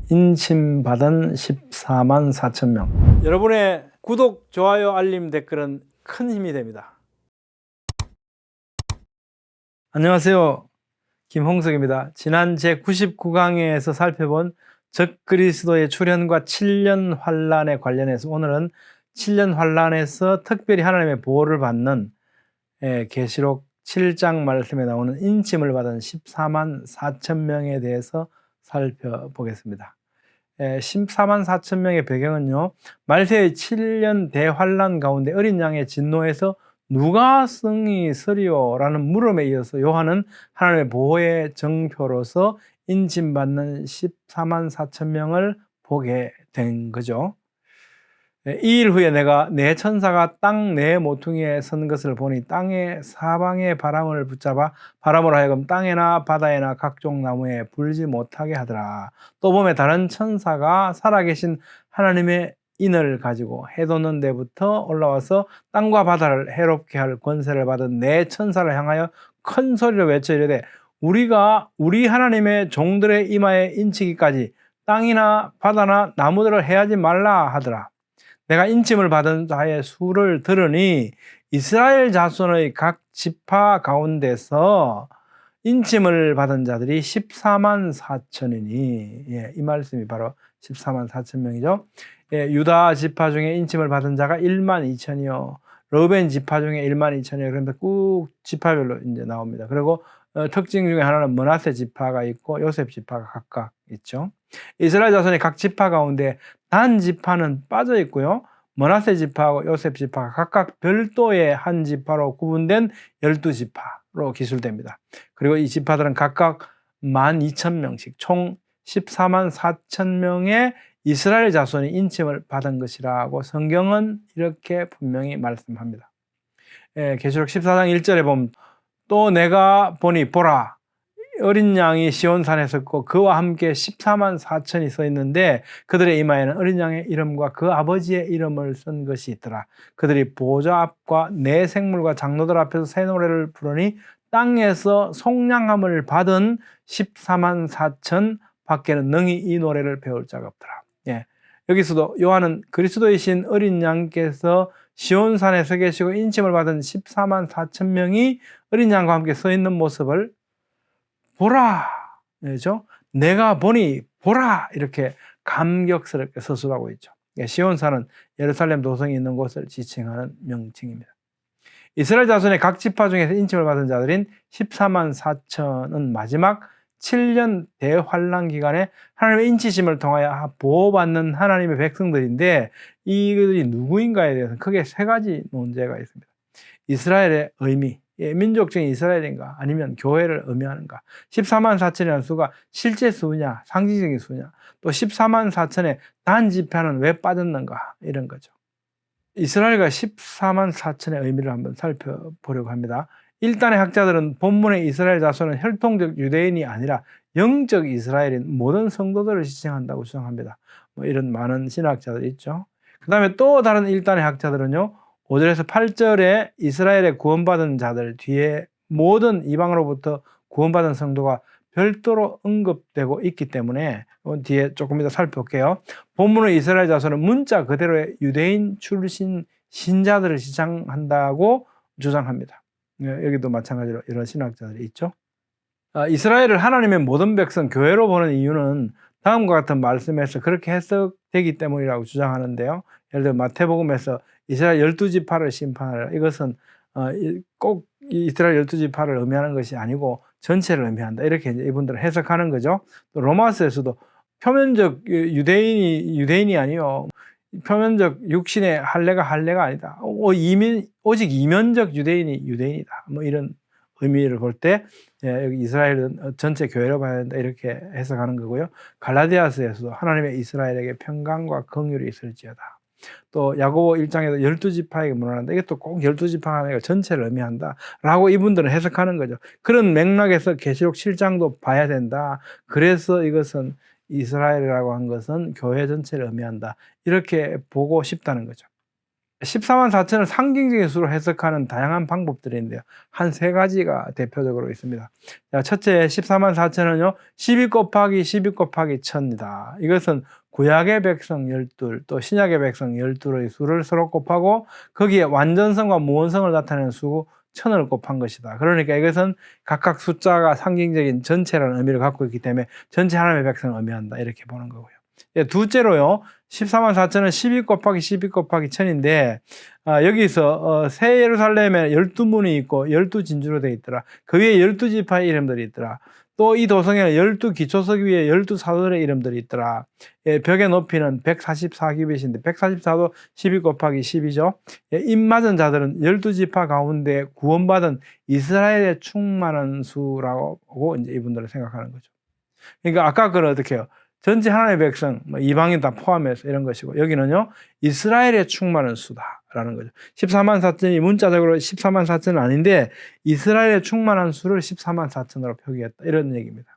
인침받은 14만 4천 명. 여러분의 구독, 좋아요, 알림, 댓글은 큰 힘이 됩니다. 안녕하세요. 김홍석입니다. 지난 제99강에서 살펴본 적그리스도의 출현과 7년 환란에 관련해서 오늘은 7년 환란에서 특별히 하나님의 보호를 받는 계시록 7장 말씀에 나오는 인침을 받은 14만 4천 명에 대해서 살펴보겠습니다. 14만 4천 명의 배경은요, 말세의 7년 대환란 가운데 어린 양의 진노에서 누가 승이 서리오라는 물음에 이어서 요한은 하나님의 보호의 정표로서 인침받는 14만 4천 명을 보게 된 거죠. 2일 후에 내가 내 천사가 땅 네 모퉁이에 선 것을 보니 땅의 사방의 바람을 붙잡아 바람으로 하여금 땅에나 바다에나 각종 나무에 불지 못하게 하더라. 또 보매 다른 천사가 살아계신 하나님의 인을 가지고 해 돋는 데부터 올라와서 땅과 바다를 해롭게 할 권세를 받은 네 천사를 향하여 큰 소리로 외쳐 이르되 우리가 우리 하나님의 종들의 이마에 인치기까지 땅이나 바다나 나무들을 해하지 말라 하더라. 내가 인침을 받은 자의 수를 들으니 이스라엘 자손의 각 지파 가운데서 인침을 받은 자들이 14만 4천이니, 이 말씀이 바로 14만 4천 명이죠. 유다 지파 중에 인침을 받은 자가 1만 2천이요. 르우벤 지파 중에 1만 2천이요. 그런데 꾹 지파별로 이제 나옵니다. 그리고 특징 중에 하나는 므낫세 지파가 있고 요셉 지파가 각각 있죠. 이스라엘 자손의 각 지파 가운데 단 지파는 빠져 있고요. 므낫세 지파하고 요셉 지파가 각각 별도의 한 지파로 구분된 12지파로 기술됩니다. 그리고 이 지파들은 각각 12,000명씩 총 14만 4천 명의 이스라엘 자손이 인침을 받은 것이라고 성경은 이렇게 분명히 말씀합니다. 계시록 14장 1절에 보면 또 내가 보니 보라 어린 양이 시온산에 섰고 그와 함께 14만 4천이 서 있는데 그들의 이마에는 어린 양의 이름과 그 아버지의 이름을 쓴 것이 있더라. 그들이 보좌 앞과 네 생물과 장로들 앞에서 새 노래를 부르니 땅에서 속량함을 받은 14만 4천 밖에는 능히 이 노래를 배울 자가 없더라. 여기서도 요한은 그리스도이신 어린 양께서 시온산에 서 계시고 인침을 받은 14만 4천 명이 어린 양과 함께 서 있는 모습을 보라, 그렇죠? 내가 보니 보라 이렇게 감격스럽게 서술하고 있죠. 시온산은 예루살렘 도성이 있는 곳을 지칭하는 명칭입니다. 이스라엘 자손의 각 지파 중에서 인침을 받은 자들인 14만 4천은 마지막 7년 대환란 기간에 하나님의 인치심을 통하여 보호받는 하나님의 백성들인데 이들이 누구인가에 대해서는 크게 세 가지 논제가 있습니다. 이스라엘의 의미, 민족적인 이스라엘인가 아니면 교회를 의미하는가, 14만 4천이라는 수가 실제 수냐 상징적인 수냐, 또 14만 4천의 단 지파는 왜 빠졌는가, 이런 거죠. 이스라엘과 14만 4천의 의미를 한번 살펴보려고 합니다. 일단의 학자들은 본문의 이스라엘 자손은 혈통적 유대인이 아니라 영적 이스라엘인 모든 성도들을 지칭한다고 주장합니다. 이런 많은 신학자들이 있죠. 그 다음에 또 다른 일단의 학자들은요, 5절에서 8절에 이스라엘의 구원받은 자들 뒤에 모든 이방으로부터 구원받은 성도가 별도로 언급되고 있기 때문에 뒤에 조금 이따 살펴볼게요. 본문의 이스라엘 자손은 문자 그대로의 유대인 출신 신자들을 지칭한다고 주장합니다. 여기도 마찬가지로 이런 신학자들이 있죠. 이스라엘을 하나님의 모든 백성 교회로 보는 이유는 다음과 같은 말씀에서 그렇게 해석되기 때문이라고 주장하는데요. 예를 들어 마태복음에서 이스라엘 12지파를 심판하라. 이것은 꼭 이스라엘 12지파를 의미하는 것이 아니고 전체를 의미한다. 이렇게 이제 이분들은 해석하는 거죠. 또 로마서에서도 표면적 유대인이 아니요. 표면적 육신의 할례가 아니다. 오직 이면적 유대인이 유대인이다. 이런 의미를 볼 때 여기 이스라엘은 전체 교회로 봐야 된다, 이렇게 해석하는 거고요. 갈라디아서에서도 하나님의 이스라엘에게 평강과 긍휼이 있을지어다. 또 야고보 1장에도 12지파에게 문안한다. 이것도 꼭 12지파가 아니라 전체를 의미한다 라고 이분들은 해석하는 거죠. 그런 맥락에서 계시록 7장도 봐야 된다. 그래서 이것은 이스라엘이라고 한 것은 교회 전체를 의미한다, 이렇게 보고 싶다는 거죠. 14만 4천을 상징적인 수로 해석하는 다양한 방법들이 있는데요. 한 세 가지가 대표적으로 있습니다. 자, 첫째, 14만 4천은요, 12 곱하기 12 곱하기 1000이다. 이것은 구약의 백성 12, 또 신약의 백성 12의 수를 서로 곱하고 거기에 완전성과 무한성을 나타내는 수 1000을 곱한 것이다. 그러니까 이것은 각각 숫자가 상징적인 전체라는 의미를 갖고 있기 때문에 전체 하나님의 백성을 의미한다. 이렇게 보는 거고요. 둘째로요, 14만 4천은 12 곱하기 12 곱하기 1000인데, 여기서 새 예루살렘에 12문이 있고 12진주로 되어 있더라. 그 위에 12지파의 이름들이 있더라. 또 이 도성에는 12기초석 위에 12사도들의 이름들이 있더라. 벽의 높이는 144규빗인데 144도 12 곱하기 10이죠. 입 맞은 자들은 12지파 가운데 구원받은 이스라엘의 충만한 수라고 이제 이분들을 생각하는 거죠. 그러니까 아까 그걸 어떻게 해요? 전체 하나님의 백성, 이방인 다 포함해서 이런 것이고, 여기는요, 이스라엘의 충만한 수다라는 거죠. 14만 4천이 문자적으로 14만 4천은 아닌데, 이스라엘의 충만한 수를 14만 4천으로 표기했다. 이런 얘기입니다.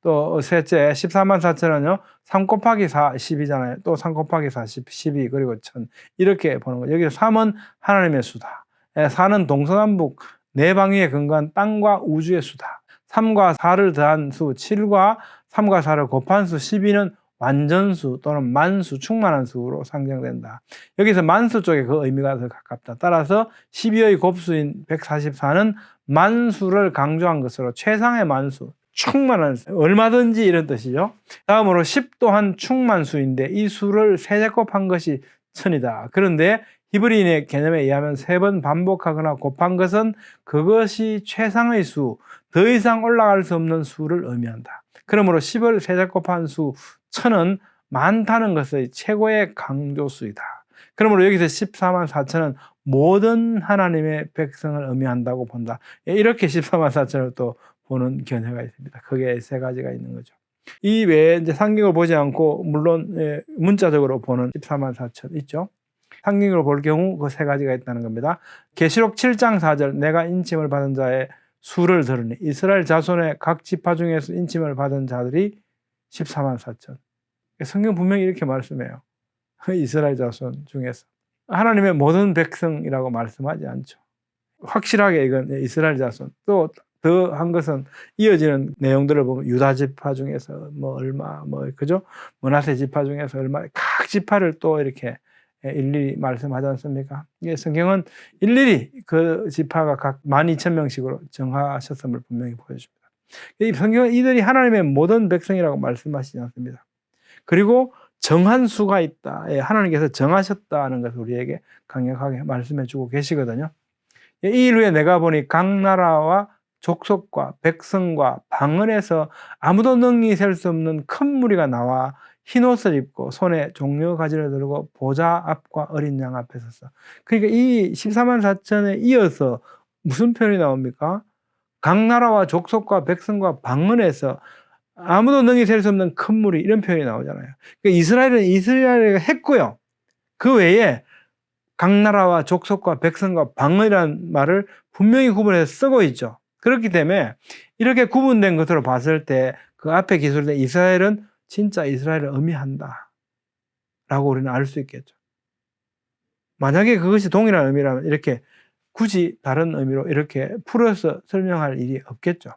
또 셋째, 14만 4천은요, 3 곱하기 4, 10이잖아요. 또 3 곱하기 4, 12, 그리고 1000. 이렇게 보는 거죠. 여기서 3은 하나님의 수다. 4는 동서남북 네 방위에 근거한 땅과 우주의 수다. 3과 4를 더한 수 7과 3과 4를 곱한 수 12는 완전수 또는 만수, 충만한 수로 상정된다. 여기서 만수 쪽에 그 의미가 더 가깝다. 따라서 12의 곱수인 144는 만수를 강조한 것으로 최상의 만수, 충만한 수, 얼마든지 이런 뜻이죠. 다음으로 10 또한 충만수인데 이 수를 세제곱한 것이 1000이다. 그런데 히브리인의 개념에 의하면 3번 반복하거나 곱한 것은 그것이 최상의 수, 더 이상 올라갈 수 없는 수를 의미한다. 그러므로 10을 세제곱한 수 1000은 많다는 것의 최고의 강조수이다. 그러므로 여기서 14만 4천은 모든 하나님의 백성을 의미한다고 본다. 이렇게 14만 4천을 또 보는 견해가 있습니다. 그게 세 가지가 있는 거죠. 이 외에 이제 상징을 보지 않고 물론 문자적으로 보는 14만 4천 있죠. 상징으로 볼 경우 그 세 가지가 있다는 겁니다. 계시록 7장 4절 내가 인침을 받은 자의 수를 들으니 이스라엘 자손의 각 지파 중에서 인침을 받은 자들이 14만 4천. 성경 분명히 이렇게 말씀해요. 이스라엘 자손 중에서. 하나님의 모든 백성이라고 말씀하지 않죠. 확실하게 이건 이스라엘 자손. 또 더 한 것은 이어지는 내용들을 보면 유다 지파 중에서 뭐 얼마, 그죠? 므낫세 지파 중에서 얼마, 각 지파를 또 이렇게 일일이 말씀하지 않습니까? 성경은 일일이 그 지파가 각 12,000명씩으로 정하셨음을 분명히 보여줍니다. 이 성경은 이들이 하나님의 모든 백성이라고 말씀하시지 않습니다. 그리고 정한 수가 있다. 하나님께서 정하셨다는 것을 우리에게 강력하게 말씀해 주고 계시거든요. 이 일 후에 내가 보니 각 나라와 족속과 백성과 방언에서 아무도 능히 셀 수 없는 큰 무리가 나와 흰옷을 입고 손에 종려 가지를 들고 보좌 앞과 어린 양 앞에 섰어. 그러니까 이 14만 4천에 이어서 무슨 표현이 나옵니까? 각 나라와 족속과 백성과 방언에서 아무도 능히 셀 수 없는 큰 무리, 이런 표현이 나오잖아요. 그러니까 이스라엘은 이스라엘을 했고요. 그 외에 각 나라와 족속과 백성과 방언이라는 말을 분명히 구분해서 쓰고 있죠. 그렇기 때문에 이렇게 구분된 것으로 봤을 때 그 앞에 기술된 이스라엘은 진짜 이스라엘을 의미한다 라고 우리는 알 수 있겠죠. 만약에 그것이 동일한 의미라면 이렇게 굳이 다른 의미로 이렇게 풀어서 설명할 일이 없겠죠.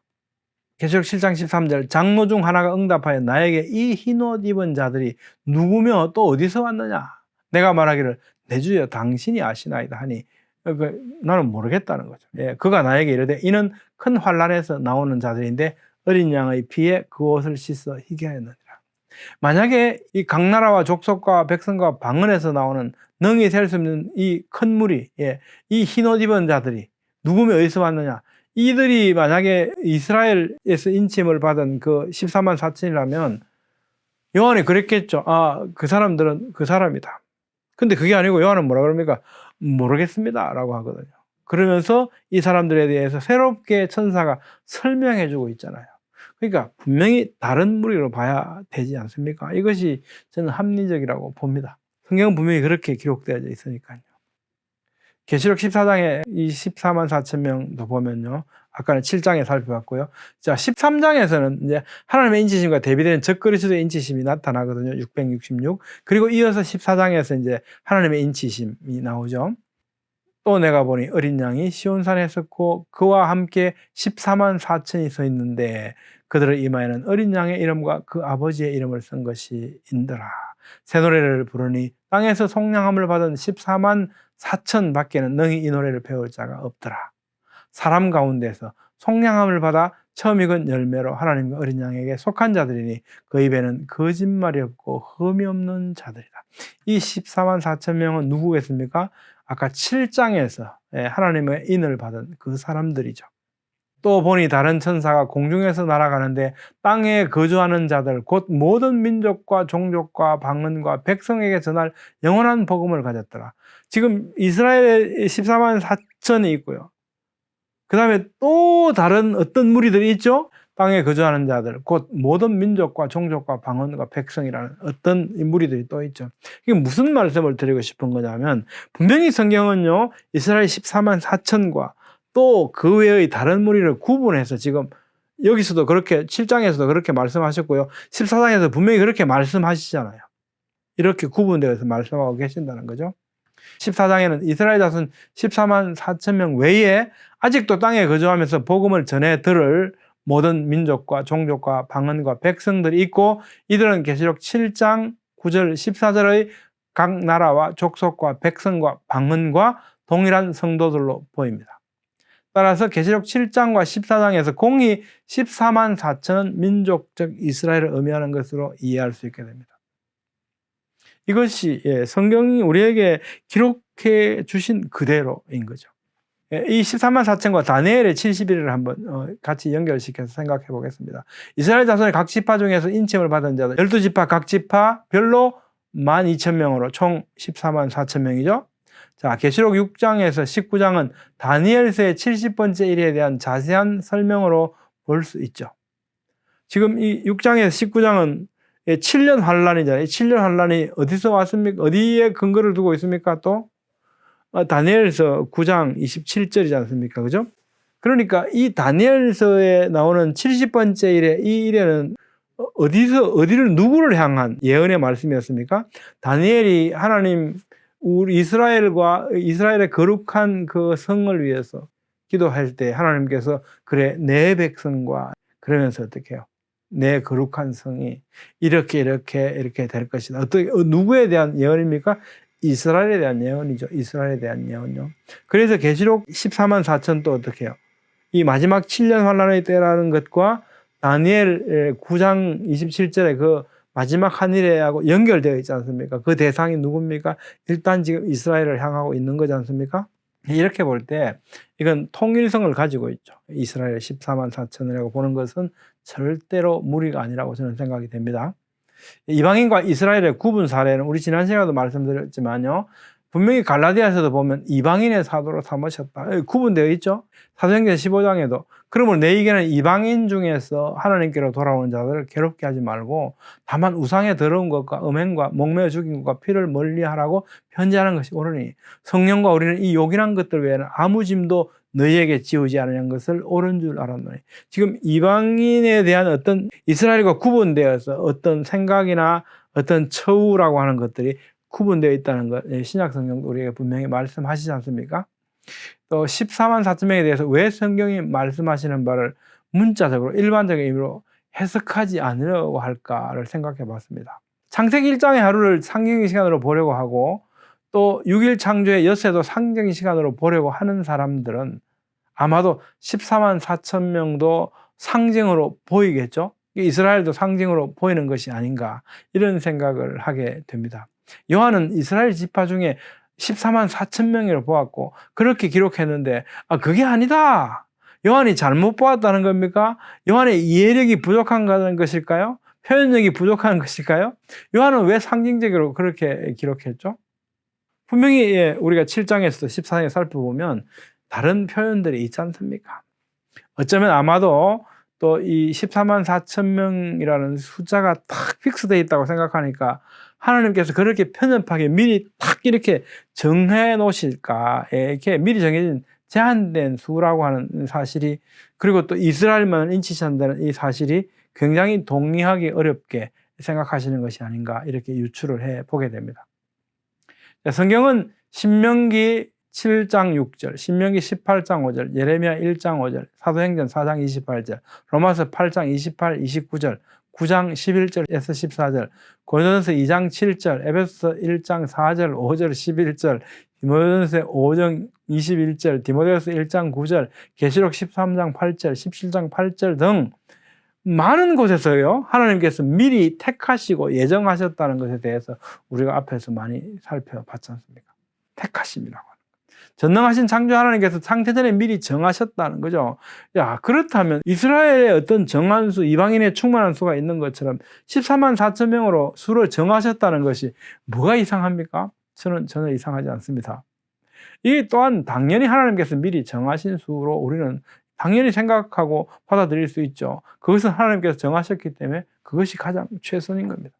계시록 7장 13절 장로 중 하나가 응답하여 나에게 이 흰옷 입은 자들이 누구며 또 어디서 왔느냐? 내가 말하기를 내 주여 당신이 아시나이다 하니 나는 모르겠다는 거죠. 그가 나에게 이르되 이는 큰 환란에서 나오는 자들인데 어린 양의 피에 그 옷을 씻어 희게 하였느니라. 만약에 이 각 나라와 족속과 백성과 방언에서 나오는 능히 셀 수 없는 이 큰 무리, 이 흰옷 입은 자들이 누구며 어디서 왔느냐? 이들이 만약에 이스라엘에서 인침을 받은 그 14만 4천이라면 요한이 그랬겠죠. 그 사람들은 그 사람이다. 근데 그게 아니고 요한은 뭐라 그럽니까? 모르겠습니다 라고 하거든요. 그러면서 이 사람들에 대해서 새롭게 천사가 설명해 주고 있잖아요. 그러니까 분명히 다른 무리로 봐야 되지 않습니까? 이것이 저는 합리적이라고 봅니다. 성경은 분명히 그렇게 기록되어 있으니까요. 계시록 14장에 이 14만 4천 명도 보면요. 아까는 7장에 살펴봤고요. 자, 13장에서는 이제 하나님의 인치심과 대비되는 적그리스도의 인치심이 나타나거든요. 666. 그리고 이어서 14장에서 이제 하나님의 인치심이 나오죠. 또 내가 보니 어린 양이 시온산에 섰고 그와 함께 14만 4천이 서 있는데 그들의 이마에는 어린 양의 이름과 그 아버지의 이름을 쓴 것이 인더라. 새 노래를 부르니 땅에서 속량함을 받은 14만 4천 밖에는 능히 이 노래를 배울 자가 없더라. 사람 가운데서 속량함을 받아 처음 익은 열매로 하나님과 어린 양에게 속한 자들이니 그 입에는 거짓말이 없고 흠이 없는 자들이다. 이 14만 4천 명은 누구겠습니까? 아까 7장에서 하나님의 인을 받은 그 사람들이죠. 또 보니 다른 천사가 공중에서 날아가는데 땅에 거주하는 자들 곧 모든 민족과 종족과 방언과 백성에게 전할 영원한 복음을 가졌더라. 지금 이스라엘에 14만 4천이 있고요. 그 다음에 또 다른 어떤 무리들이 있죠? 땅에 거주하는 자들, 곧 모든 민족과 종족과 방언과 백성이라는 어떤 무리들이 또 있죠. 이게 무슨 말씀을 드리고 싶은 거냐면, 분명히 성경은요, 이스라엘 14만 4천과 또 그 외의 다른 무리를 구분해서 지금 여기서도 그렇게 7장에서도 그렇게 말씀하셨고요. 14장에서 분명히 그렇게 말씀하시잖아요. 이렇게 구분되어서 말씀하고 계신다는 거죠. 14장에는 이스라엘 자손 14만 4천 명 외에 아직도 땅에 거주하면서 복음을 전해 들을 모든 민족과 종족과 방언과 백성들이 있고, 이들은 계시록 7장 9절 14절의 각 나라와 족속과 백성과 방언과 동일한 성도들로 보입니다. 따라서 계시록 7장과 14장에서 공히 14만 4천은 민족적 이스라엘을 의미하는 것으로 이해할 수 있게 됩니다. 이것이 성경이 우리에게 기록해 주신 그대로인 거죠. 이 14만 4천과 다니엘의 70일을 한번 같이 연결시켜서 생각해 보겠습니다. 이스라엘 자손의 각 지파 중에서 인침을 받은 자들 12지파 각 지파 별로 12,000명으로 총 14만 4천 명이죠. 자, 계시록 6장에서 19장은 다니엘서의 70번째 일에 대한 자세한 설명으로 볼 수 있죠. 지금 이 6장에서 19장은 7년 환란이잖아요. 이 7년 환란이 어디서 왔습니까? 어디에 근거를 두고 있습니까? 또 다니엘서 9장 27절이지 않습니까? 그죠? 그러니까 이 다니엘서에 나오는 70번째 일에, 이 일에는 어디를 누구를 향한 예언의 말씀이었습니까? 다니엘이 하나님 우리 이스라엘의 거룩한 그 성을 위해서 기도할 때 하나님께서 그래 내 백성과 그러면서 어떻게 해요? 내 거룩한 성이 이렇게 될 것이다. 어떻게 누구에 대한 예언입니까? 이스라엘에 대한 예언이죠. 이스라엘에 대한 예언요. 그래서 계시록 14만 4천 또 어떻게 해요? 이 마지막 7년 환란의 때라는 것과 다니엘 9장 27절의 그 마지막 한일에하고 연결되어 있지 않습니까? 그 대상이 누굽니까? 일단 지금 이스라엘을 향하고 있는 거지 않습니까? 이렇게 볼 때 이건 통일성을 가지고 있죠. 이스라엘 14만 4천이라고 보는 것은 절대로 무리가 아니라고 저는 생각이 됩니다. 이방인과 이스라엘의 구분 사례는 우리 지난 시간에도 말씀드렸지만요. 분명히 갈라디아서도 보면 이방인의 사도로 삼으셨다. 구분되어 있죠. 사도행전 15장에도 그러면 너희에게는 이방인 중에서 하나님께로 돌아오는 자들을 괴롭게 하지 말고 다만 우상의 더러운 것과 음행과 목매어 죽인 것과 피를 멀리하라고 편지하는 것이 옳으니 성령과 우리는 이 요긴한 것들 외에는 아무 짐도 너희에게 지우지 않으려는 것을 옳은 줄 알았노니. 지금 이방인에 대한 어떤 이스라엘과 구분되어서 어떤 생각이나 어떤 처우라고 하는 것들이 구분되어 있다는 것, 신약 성경도 우리에게 분명히 말씀하시지 않습니까? 또 14만 4천 명에 대해서 왜 성경이 말씀하시는 바를 문자적으로 일반적인 의미로 해석하지 않으려고 할까를 생각해 봤습니다. 창세기 1장의 하루를 상징의 시간으로 보려고 하고 또 6일 창조의 엿새도 상징의 시간으로 보려고 하는 사람들은 아마도 14만 4천 명도 상징으로 보이겠죠? 이스라엘도 상징으로 보이는 것이 아닌가 이런 생각을 하게 됩니다. 요한은 이스라엘 지파 중에 14만 4천 명이라고 보았고 그렇게 기록했는데 그게 아니다. 요한이 잘못 보았다는 겁니까? 요한의 이해력이 부족한 것일까요? 표현력이 부족한 것일까요? 요한은 왜 상징적으로 그렇게 기록했죠? 분명히 우리가 7장에서도 14장에 살펴보면 다른 표현들이 있지 않습니까? 어쩌면 아마도 또 이 14만 4천 명이라는 숫자가 딱 픽스되어 있다고 생각하니까 하나님께서 그렇게 편협하게 미리 딱 이렇게 정해 놓으실까? 이렇게 미리 정해진 제한된 수라고 하는 사실이, 그리고 또 이스라엘만 인치한다는 이 사실이 굉장히 동의하기 어렵게 생각하시는 것이 아닌가, 이렇게 유추를 해 보게 됩니다. 성경은 신명기 7장 6절, 신명기 18장 5절, 예레미야 1장 5절, 사도행전 4장 28절, 로마서 8장 28, 29절, 9장 11절에서 14절, 고린도전서 2장 7절, 에베소서 1장 4절, 5절, 11절, 디모데전서 5장 21절, 디모데후서 1장 9절, 계시록 13장 8절, 17장 8절 등 많은 곳에서요, 하나님께서 미리 택하시고 예정하셨다는 것에 대해서 우리가 앞에서 많이 살펴봤지 않습니까? 택하심이라고 하는 것. 전능하신 창조 하나님께서 창세전에 미리 정하셨다는 거죠. 야, 그렇다면 이스라엘의 어떤 정한 수, 이방인의 충만한 수가 있는 것처럼 14만 4천 명으로 수를 정하셨다는 것이 뭐가 이상합니까? 저는 전혀 이상하지 않습니다. 이 또한 당연히 하나님께서 미리 정하신 수로 우리는 당연히 생각하고 받아들일 수 있죠. 그것은 하나님께서 정하셨기 때문에 그것이 가장 최선인 겁니다.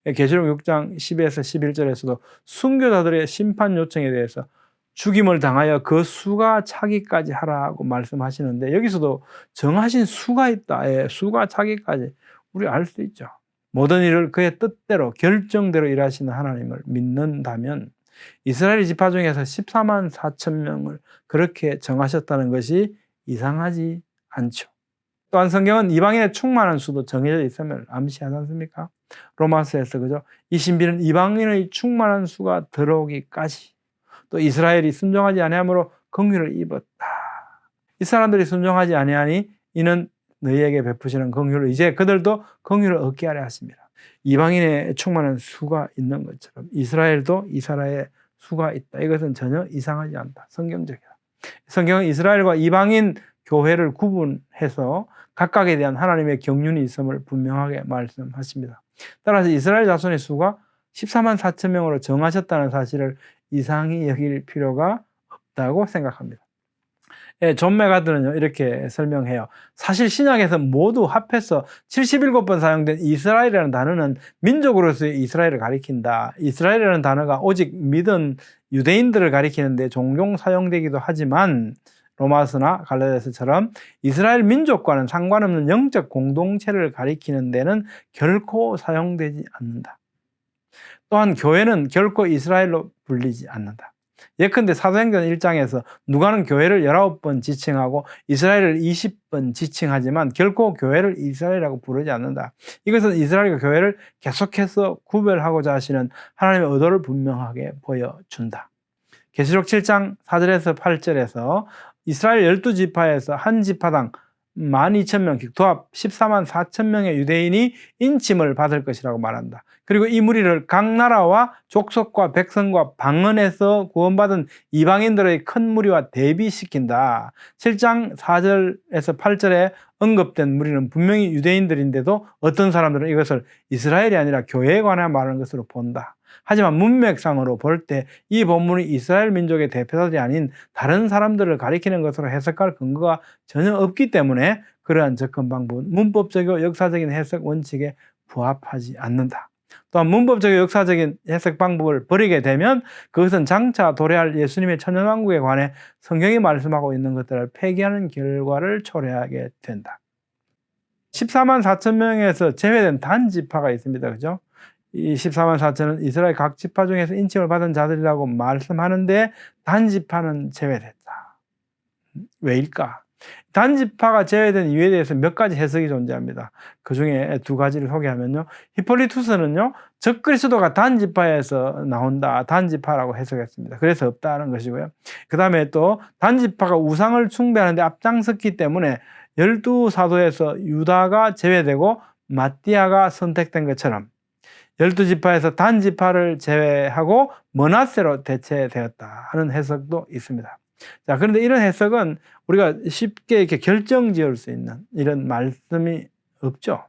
계시록 6장 10에서 11절에서도 순교자들의 심판 요청에 대해서 죽임을 당하여 그 수가 차기까지 하라고 말씀하시는데, 여기서도 정하신 수가 있다. 예, 수가 차기까지 우리 알 수 있죠. 모든 일을 그의 뜻대로 결정대로 일하시는 하나님을 믿는다면 이스라엘 지파 중에서 14만 4천 명을 그렇게 정하셨다는 것이 이상하지 않죠. 또한 성경은 이방인의 충만한 수도 정해져 있음을 암시하지 않습니까? 로마서에서 그죠? 이 신비는 이방인의 충만한 수가 들어오기까지, 또 이스라엘이 순종하지 아니함으로 긍휼을 입었다. 이 사람들이 순종하지 아니하니 이는 너희에게 베푸시는 긍휼을 이제 그들도 긍휼을 얻게 하려 하십니다. 이방인의 충만한 수가 있는 것처럼 이스라엘도 이스라엘의 수가 있다. 이것은 전혀 이상하지 않다. 성경적이다. 성경은 이스라엘과 이방인 교회를 구분해서 각각에 대한 하나님의 경륜이 있음을 분명하게 말씀하십니다. 따라서 이스라엘 자손의 수가 14만 4천 명으로 정하셨다는 사실을 이상히 여길 필요가 없다고 생각합니다. 예, 존 메가드는요, 이렇게 설명해요. 사실 신약에서 모두 합해서 77번 사용된 이스라엘이라는 단어는 민족으로서의 이스라엘을 가리킨다. 이스라엘이라는 단어가 오직 믿은 유대인들을 가리키는데 종종 사용되기도 하지만 로마서나 갈라디아서처럼 이스라엘 민족과는 상관없는 영적 공동체를 가리키는 데는 결코 사용되지 않는다. 또한 교회는 결코 이스라엘로 불리지 않는다. 예컨대 사도행전 1장에서 누가는 교회를 19번 지칭하고 이스라엘을 20번 지칭하지만 결코 교회를 이스라엘이라고 부르지 않는다. 이것은 이스라엘과 교회를 계속해서 구별하고자 하시는 하나님의 의도를 분명하게 보여준다. 계시록 7장 4절에서 8절에서 이스라엘 12지파에서 한 지파당 12,000명, 도합 14만 4천 명의 유대인이 인침을 받을 것이라고 말한다. 그리고 이 무리를 각 나라와 족속과 백성과 방언에서 구원받은 이방인들의 큰 무리와 대비시킨다. 7장 4절에서 8절에 언급된 무리는 분명히 유대인들인데도 어떤 사람들은 이것을 이스라엘이 아니라 교회에 관해 말하는 것으로 본다. 하지만 문맥상으로 볼 때 이 본문이 이스라엘 민족의 대표자들이 아닌 다른 사람들을 가리키는 것으로 해석할 근거가 전혀 없기 때문에 그러한 접근 방법은 문법적이고 역사적인 해석 원칙에 부합하지 않는다. 또한 문법적이고 역사적인 해석 방법을 버리게 되면 그것은 장차 도래할 예수님의 천년왕국에 관해 성경이 말씀하고 있는 것들을 폐기하는 결과를 초래하게 된다. 14만 4천 명에서 제외된 단지파가 있습니다. 그죠? 이 14만 4천은 이스라엘 각 지파 중에서 인침을 받은 자들이라고 말씀하는데 단지파는 제외됐다. 왜일까? 단지파가 제외된 이유에 대해서 몇 가지 해석이 존재합니다. 그 중에 두 가지를 소개하면요. 히폴리투스는요, 적그리스도가 단지파에서 나온다, 단지파라고 해석했습니다. 그래서 없다는 것이고요. 그 다음에 또 단지파가 우상을 숭배하는데 앞장섰기 때문에 12사도에서 유다가 제외되고 마띠아가 선택된 것처럼 12지파에서 단지파를 제외하고 머낫세로 대체되었다 하는 해석도 있습니다. 자, 그런데 이런 해석은 우리가 쉽게 이렇게 결정 지을 수 있는 이런 말씀이 없죠.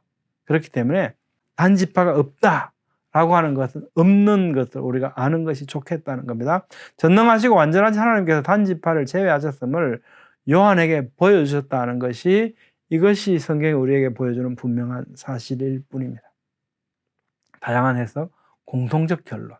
그렇기 때문에 단지파가 없다라고 하는 것은 없는 것을 우리가 아는 것이 좋겠다는 겁니다. 전능하시고 완전하신 하나님께서 단지파를 제외하셨음을 요한에게 보여주셨다는 것이, 이것이 성경이 우리에게 보여주는 분명한 사실일 뿐입니다. 다양한 해석, 공통적 결론.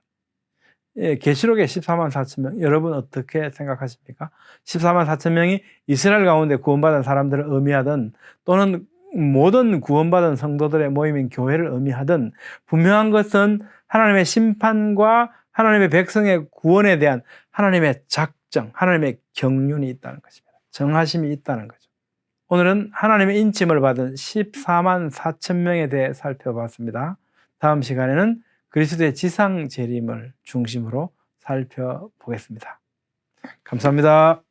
계시록의 14만 4천 명, 여러분 어떻게 생각하십니까? 14만 4천 명이 이스라엘 가운데 구원받은 사람들을 의미하든 또는 모든 구원받은 성도들의 모임인 교회를 의미하든 분명한 것은 하나님의 심판과 하나님의 백성의 구원에 대한 하나님의 작정, 하나님의 경륜이 있다는 것입니다. 정하심이 있다는 거죠. 오늘은 하나님의 인침을 받은 14만 4천 명에 대해 살펴봤습니다. 다음 시간에는 그리스도의 지상 재림을 중심으로 살펴보겠습니다. 감사합니다.